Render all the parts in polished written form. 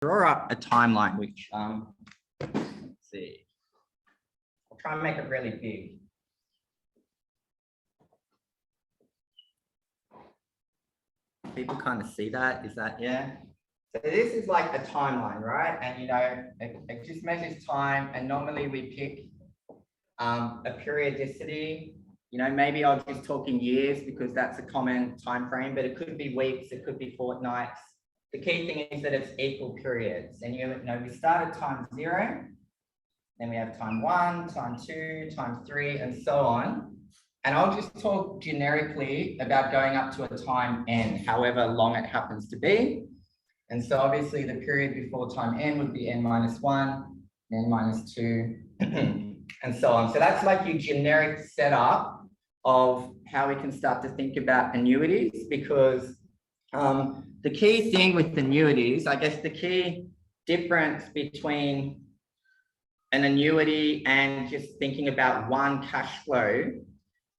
draw up a timeline, which, let's see, I'll try and make it really big. People kind of see that, is that, yeah? So this is like a timeline, right? And, you know, it just measures time, and normally we pick a periodicity. You know, maybe I'll just talk in years because that's a common time frame, but it could be weeks, it could be fortnights. The key thing is that it's equal periods. And you know, we start at time 0, then we have time 1, time 2, time 3, and so on. And I'll just talk generically about going up to a time n, however long it happens to be. And so obviously the period before time n would be n-1, n-2, and so on. So that's like your generic setup of how we can start to think about annuities, because the key thing with annuities, I guess the key difference between an annuity and just thinking about one cash flow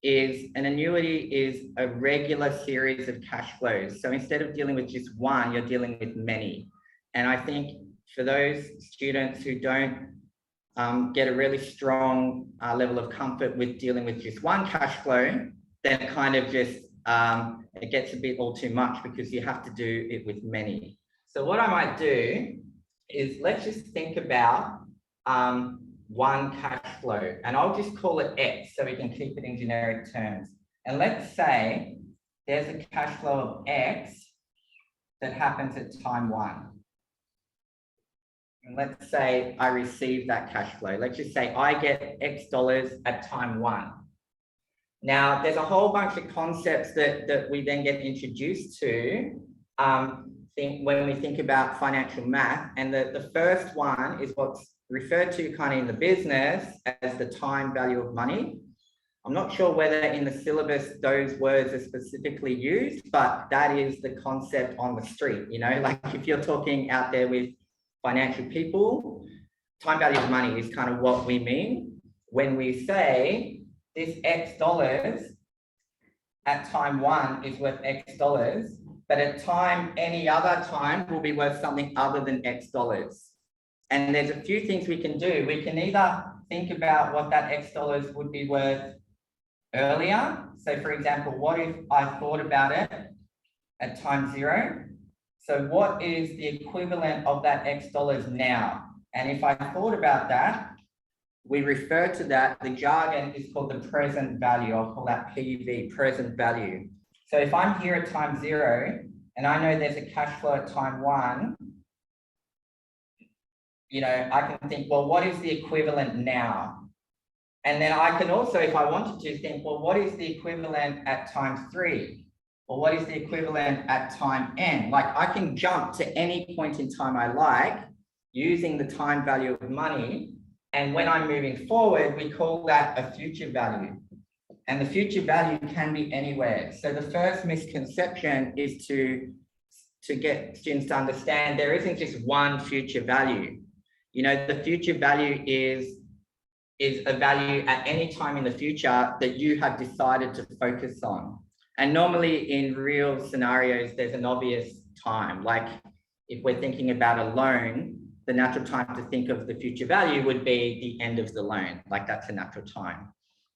is an annuity is a regular series of cash flows. So instead of dealing with just one, you're dealing with many. And I think for those students who don't get a really strong level of comfort with dealing with just one cash flow, then it kind of just, it gets a bit all too much because you have to do it with many. So what I might do is let's just think about one cash flow, and I'll just call it X so we can keep it in generic terms. And let's say there's a cash flow of X that happens at time 1. And let's say I receive that cash flow. Let's just say I get X dollars at time 1. Now, there's a whole bunch of concepts that we then get introduced to when we think about financial math. And the first one is what's referred to kind of in the business as the time value of money. I'm not sure whether in the syllabus those words are specifically used, but that is the concept on the street. You know, like if you're talking out there with financial people, time value of money is kind of what we mean when we say this X dollars at time 1 is worth X dollars, but at any other time will be worth something other than X dollars. And there's a few things we can do. We can either think about what that X dollars would be worth earlier. So for example, what if I thought about it at time 0? So what is the equivalent of that X dollars now? And if I thought about that, we refer to that, the jargon is called the present value. I'll call that PV, present value. So if I'm here at time 0, and I know there's a cash flow at time 1, you know, I can think, well, what is the equivalent now? And then I can also, if I wanted to, think, well, what is the equivalent at time 3? Or what is the equivalent at time n? Like I can jump to any point in time I like using the time value of money. And when I'm moving forward, we call that a future value. And the future value can be anywhere. So the first misconception is to get students to understand there isn't just one future value. You know, the future value is a value at any time in the future that you have decided to focus on. And normally in real scenarios, there's an obvious time. Like if we're thinking about a loan, the natural time to think of the future value would be the end of the loan. Like that's a natural time.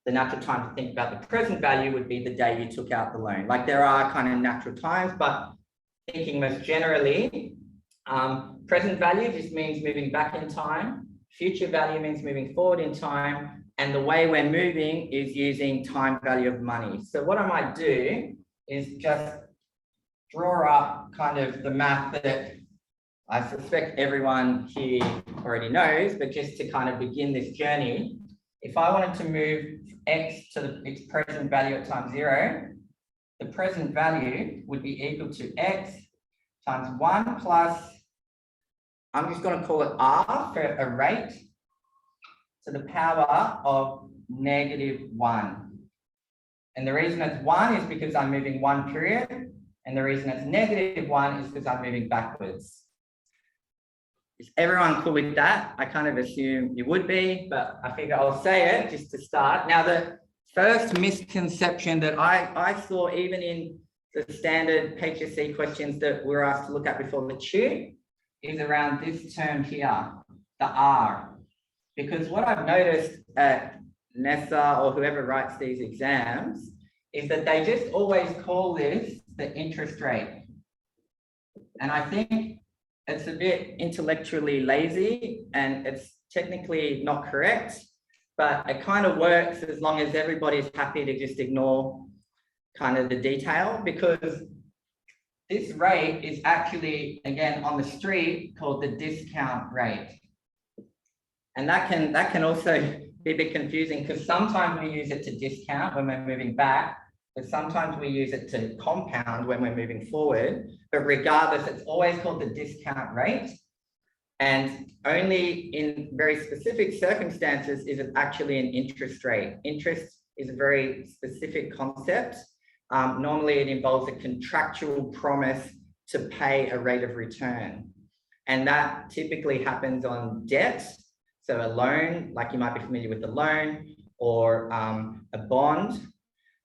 The natural time to think about the present value would be the day you took out the loan. Like there are kind of natural times, but thinking most generally, present value just means moving back in time. Future value means moving forward in time. And the way we're moving is using time value of money. So what I might do is just draw up kind of the math that I suspect everyone here already knows, but just to kind of begin this journey, if I wanted to move X to its present value at time 0, the present value would be equal to X times 1 plus, I'm just going to call it R for a rate, to the power of -1. And the reason it's 1 is because I'm moving one period, and the reason it's -1 is because I'm moving backwards. Is everyone cool with that? I kind of assume you would be, but I figure I'll say it just to start. Now, the first misconception that I saw even in the standard HSC questions that we were asked to look at before the tube is around this term here, the R. Because what I've noticed at NESA or whoever writes these exams is that they just always call this the interest rate. And I think it's a bit intellectually lazy and it's technically not correct, but it kind of works as long as everybody's happy to just ignore kind of the detail, because this rate is actually, again, on the street called the discount rate. And that can also be a bit confusing because sometimes we use it to discount when we're moving back, but sometimes we use it to compound when we're moving forward. But regardless, it's always called the discount rate. And only in very specific circumstances is it actually an interest rate. Interest is a very specific concept. Normally it involves a contractual promise to pay a rate of return. And that typically happens on debt. So a loan, like you might be familiar with the loan, or a bond.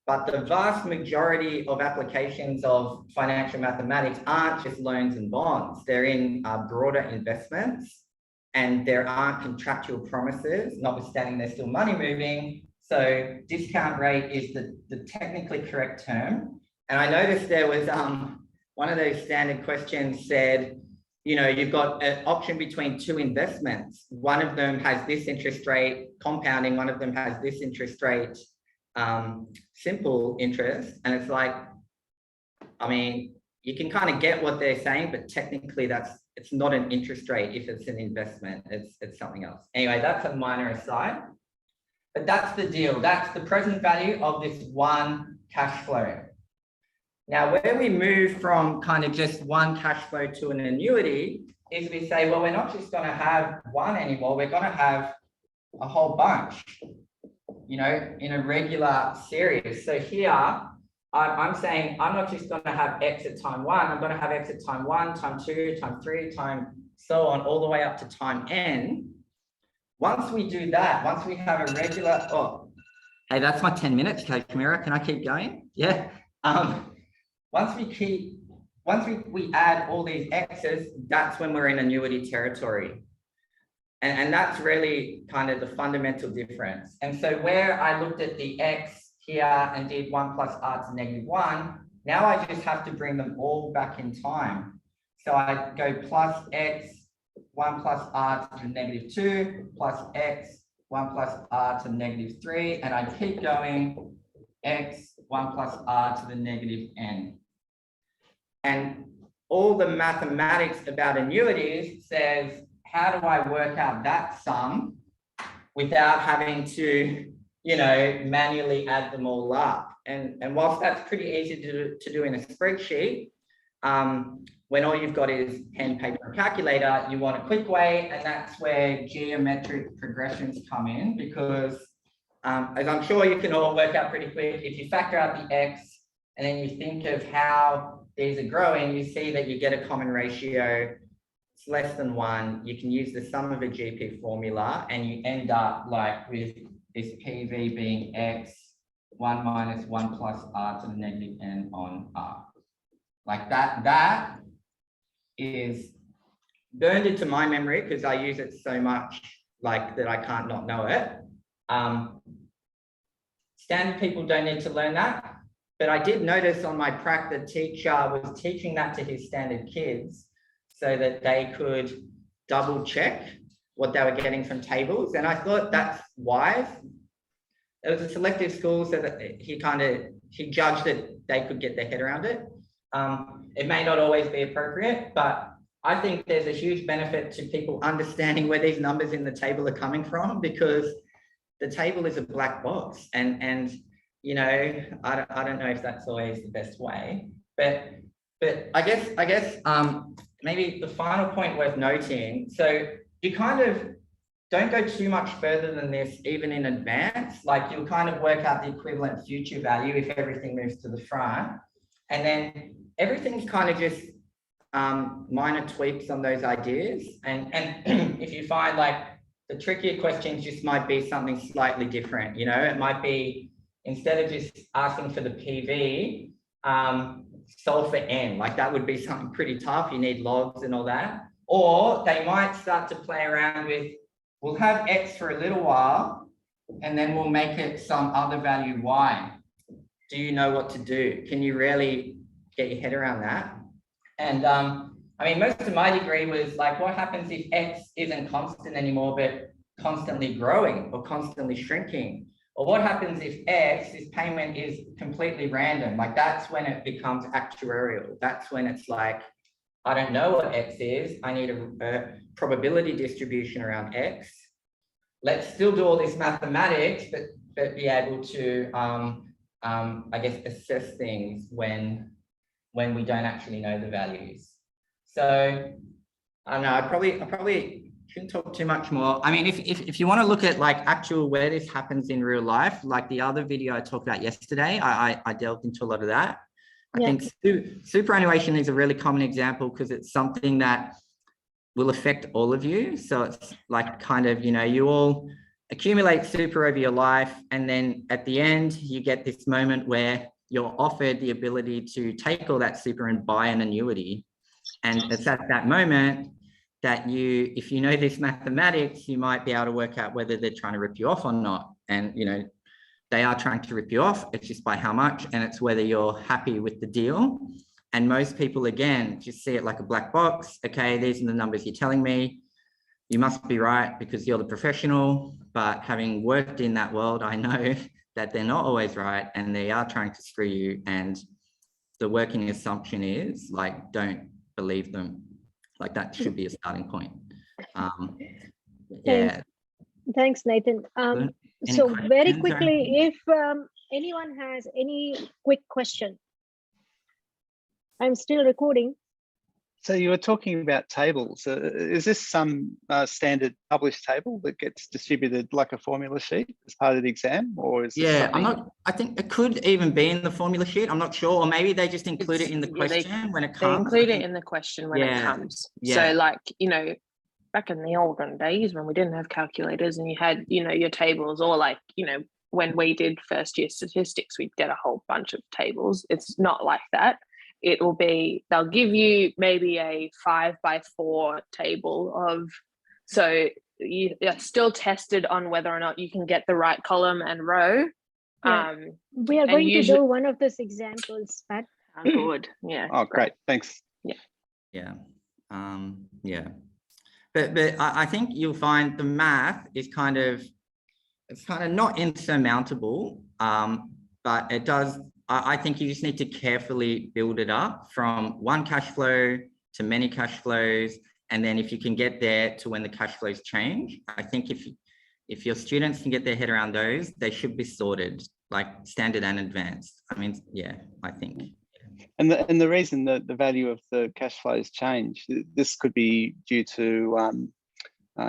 But the vast majority of applications of financial mathematics aren't just loans and bonds. They're in broader investments, and there aren't contractual promises, notwithstanding there's still money moving. So discount rate is the technically correct term. And I noticed there was one of those standard questions said, you know, you've got an option between two investments. One of them has this interest rate compounding, one of them has this interest rate simple interest. And it's like, I mean, you can kind of get what they're saying, but technically it's not an interest rate if it's an investment, it's something else. Anyway, that's a minor aside, but that's the deal. That's the present value of this one cash flow. Now, where we move from kind of just one cash flow to an annuity is we say, well, we're not just going to have one anymore, we're going to have a whole bunch, you know, in a regular series. So here, I'm saying I'm not just going to have X at time 1, I'm going to have X at time 1, time 2, time 3, time so on, all the way up to time N. Once we do that, once we have a regular, oh, hey, that's my 10 minutes, Kate Camara. Can I keep going? Yeah. Once we add all these X's, that's when we're in annuity territory. And that's really kind of the fundamental difference. And so where I looked at the X here and did 1 plus R to -1, now I just have to bring them all back in time. So I go plus X, 1 plus R to -2, plus X, 1 plus R to -3, and I keep going, X, 1 plus R to the -n. And all the mathematics about annuities says, how do I work out that sum without having to, you know, manually add them all up? And whilst that's pretty easy to do in a spreadsheet, when all you've got is pen, paper, and calculator, you want a quick way, and that's where geometric progressions come in, because as I'm sure you can all work out pretty quick, if you factor out the X and then you think of how these are growing, you see that you get a common ratio. It's less than 1. You can use the sum of a GP formula and you end up like with this PV being X, 1 minus 1 plus R to the -n on R. Like that is burned into my memory because I use it so much like that I can't not know it. Standard people don't need to learn that. But I did notice on my prac, the teacher was teaching that to his standard kids so that they could double check what they were getting from tables. And I thought that's wise. It was a selective school, so that he judged that they could get their head around it. It may not always be appropriate, but I think there's a huge benefit to people understanding where these numbers in the table are coming from, because the table is a black box, and you know, I don't know if that's always the best way, but I guess maybe the final point worth noting. So you kind of don't go too much further than this, even in advance. Like you'll kind of work out the equivalent future value if everything moves to the front, and then everything's kind of just minor tweaks on those ideas. And if you find like the trickier questions just might be something slightly different, you know, it might be, instead of just asking for the PV, solve for N, like that would be something pretty tough. You need logs and all that. Or they might start to play around with, we'll have X for a little while, and then we'll make it some other value Y. Do you know what to do? Can you really get your head around that? And I mean, most of my degree was like, what happens if X isn't constant anymore, but constantly growing or constantly shrinking? Or what happens if X, this payment is completely random? Like that's when it becomes actuarial. That's when it's like, I don't know what X is. I need a probability distribution around X. Let's still do all this mathematics, but be able to, I guess, assess things when we don't actually know the values. So I don't know, I probably shouldn't talk too much more. I mean, if you want to look at like actual where this happens in real life, like the other video I talked about yesterday, I delved into a lot of that. I think superannuation is a really common example because it's something that will affect all of you. So it's like kind of, you know, you all accumulate super over your life. And then at the end, you get this moment where you're offered the ability to take all that super and buy an annuity. And it's at that moment that you, if you know this mathematics, you might be able to work out whether they're trying to rip you off or not. And, you know, they are trying to rip you off. It's just by how much, and it's whether you're happy with the deal. And most people, again, just see it like a black box. Okay, these are the numbers you're telling me. You must be right because you're the professional. But having worked in that world, I know that they're not always right and they are trying to screw you. And the working assumption is like, don't believe them. Like that should be a starting point. Yeah. Thanks, Nathan. So very quickly, if anyone has any quick question. I'm still recording. So you were talking about tables. Is this some standard published table that gets distributed like a formula sheet as part of the exam, or is this something... I think it could even be in the formula sheet. I'm not sure, or maybe they just include it in the question when it comes. They include it in the question when it comes. So like, you know, back in the olden days when we didn't have calculators and you had, you know, your tables, or like, you know, when we did first year statistics, we'd get a whole bunch of tables. It's not like that. It will be, they'll give you maybe a 5x4 table of, so you're still tested on whether or not you can get the right column and row. We are going to do one of those examples, Pat. Good. Yeah. Oh, great. Thanks. Yeah. But I think you'll find the math is kind of not insurmountable, but it does. I think you just need to carefully build it up from one cash flow to many cash flows. And then if you can get there to when the cash flows change, I think if your students can get their head around those, they should be sorted like standard and advanced. I mean, yeah, I think. And the reason that the value of the cash flows change, this could be due to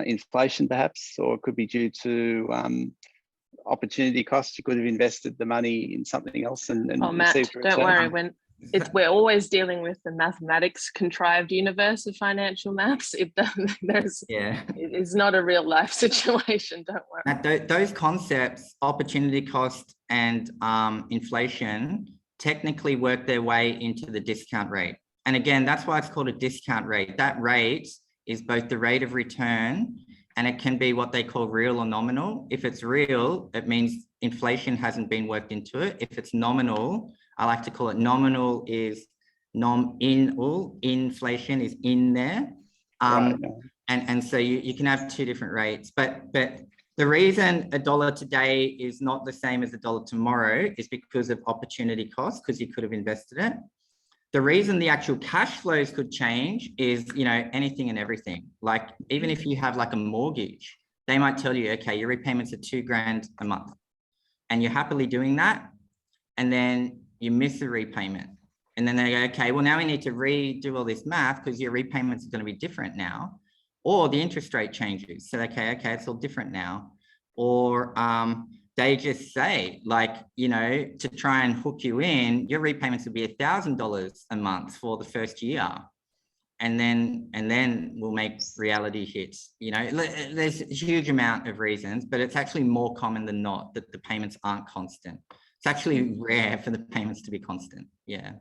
inflation perhaps, or it could be due to opportunity costs. You could have invested the money in something else and Matt, don't worry, we're always dealing with the mathematics contrived universe of financial maths. It's not a real life situation, don't worry. Matt, those concepts, opportunity cost and inflation, technically work their way into the discount rate. And again, that's why it's called a discount rate. That rate is both the rate of return, and it can be what they call real or nominal. If it's real, it means inflation hasn't been worked into it. If it's nominal, I like to call it nominal is inflation is in there. And so you can have two different rates, but the reason $1 today is not the same as $1 tomorrow is because of opportunity cost, because you could have invested it. The reason the actual cash flows could change is, you know, anything and everything. Like even if you have like a mortgage, they might tell you, okay, your repayments are $2,000 a month and you're happily doing that. And then you miss a repayment. And then they go, okay, well, now we need to redo all this math because your repayments are going to be different now. Or the interest rate changes. So, okay, it's all different now. Or they just say, like, you know, to try and hook you in, your repayments will be $1,000 a month for the first year. And then we'll make reality hits. You know, there's a huge amount of reasons, but it's actually more common than not that the payments aren't constant. It's actually rare for the payments to be constant. Yeah.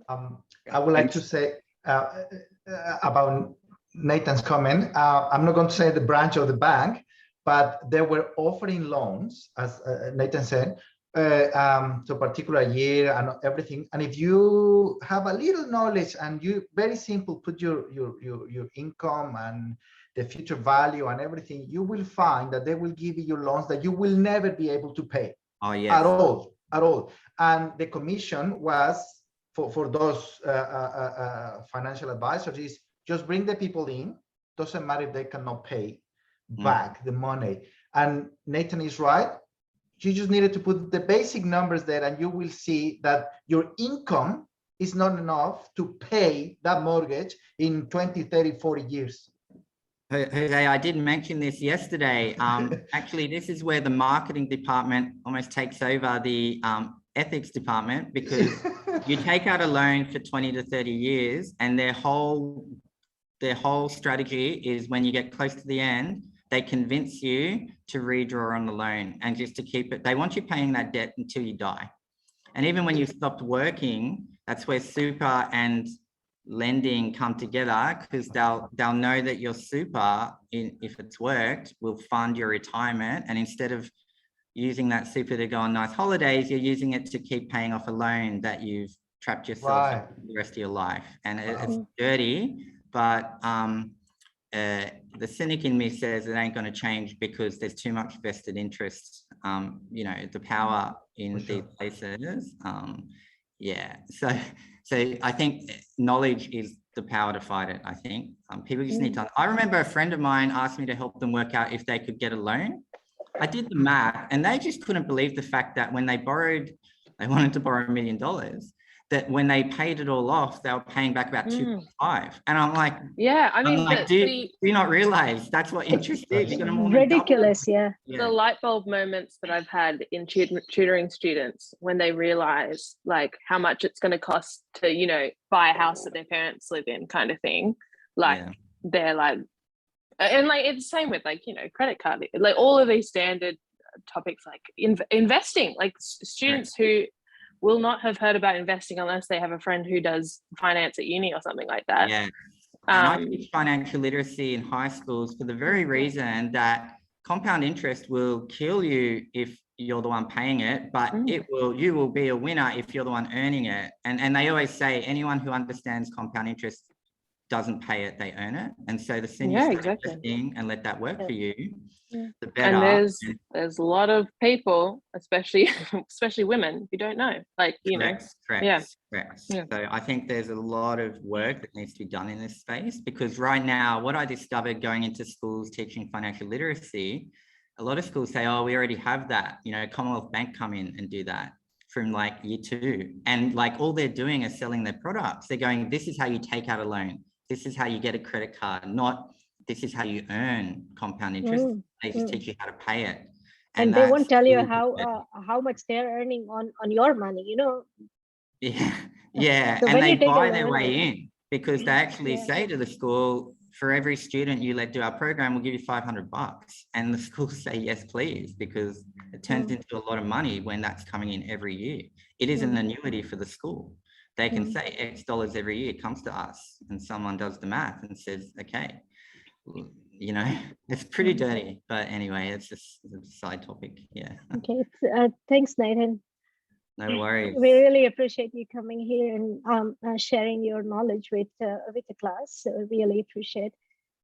I would like to say about Nathan's comment. I'm not going to say the branch of the bank, but they were offering loans, as Nathan said, to a particular year and everything. And if you have a little knowledge and you very simple put your income and the future value and everything, you will find that they will give you loans that you will never be able to pay. Oh, yes. At all. And the commission was for those financial advisors is just bring the people in. Doesn't matter if they cannot pay back the money. And Nathan is right. You just needed to put the basic numbers there and you will see that your income is not enough to pay that mortgage in 20, 30, 40 years. Jose, I did mention this yesterday. Actually, this is where the marketing department almost takes over the ethics department, because you take out a loan for 20 to 30 years and their whole strategy is when you get close to the end, they convince you to redraw on the loan and just to keep it. They want you paying that debt until you die. And even when you've stopped working, that's where super and lending come together, because they'll know that your super, if it's worked, will fund your retirement. And instead of using that super to go on nice holidays, you're using it to keep paying off a loan that you've trapped yourself in for the rest of your life. And it's dirty, but the cynic in me says it ain't going to change because there's too much vested interest, you know, the power in these places. Yeah, so I think knowledge is the power to fight it. I think people just need to. I remember a friend of mine asked me to help them work out if they could get a loan. I did the math and they just couldn't believe the fact that when they wanted to borrow $1 million, that when they paid it all off, they were paying back about 2.5. And I'm like, yeah, I mean, like, do you not realize that's what interest is? You're gonna ridiculous, yeah. The light bulb moments that I've had in tutoring students when they realize like how much it's going to cost to, you know, buy a house that their parents live in, kind of thing. Like they're like, and like it's the same with like, you know, credit card, like all of these standard topics, like investing, like students who will not have heard about investing unless they have a friend who does finance at uni or something like that. Yeah. And I teach financial literacy in high schools for the very reason that compound interest will kill you if you're the one paying it, but you will be a winner if you're the one earning it. And they always say anyone who understands compound interest doesn't pay it, they earn it. And so the sooner you start investing and let that work for you, the better. And there's a lot of people, especially women, who don't know. Like, you know. Correct. So I think there's a lot of work that needs to be done in this space, because right now, what I discovered going into schools teaching financial literacy, a lot of schools say, oh, we already have that. You know, Commonwealth Bank come in and do that from like year 2. And like all they're doing is selling their products. They're going, this is how you take out a loan. This is how you get a credit card, not this is how you earn compound interest. They just teach you how to pay it. And they won't tell you how much they're earning on your money, you know. Yeah. So and they buy their way in, because they actually say to the school, for every student you let do our program, we'll give you $500. And the schools say, yes, please, because it turns into a lot of money when that's coming in every year. It is an annuity for the school. They can say X dollars every year comes to us, and someone does the math and says, okay, you know, it's pretty dirty, but anyway, it's just a side topic. Yeah. Okay. Thanks, Nathan. No worries. We really appreciate you coming here and sharing your knowledge with the class. So we really appreciate.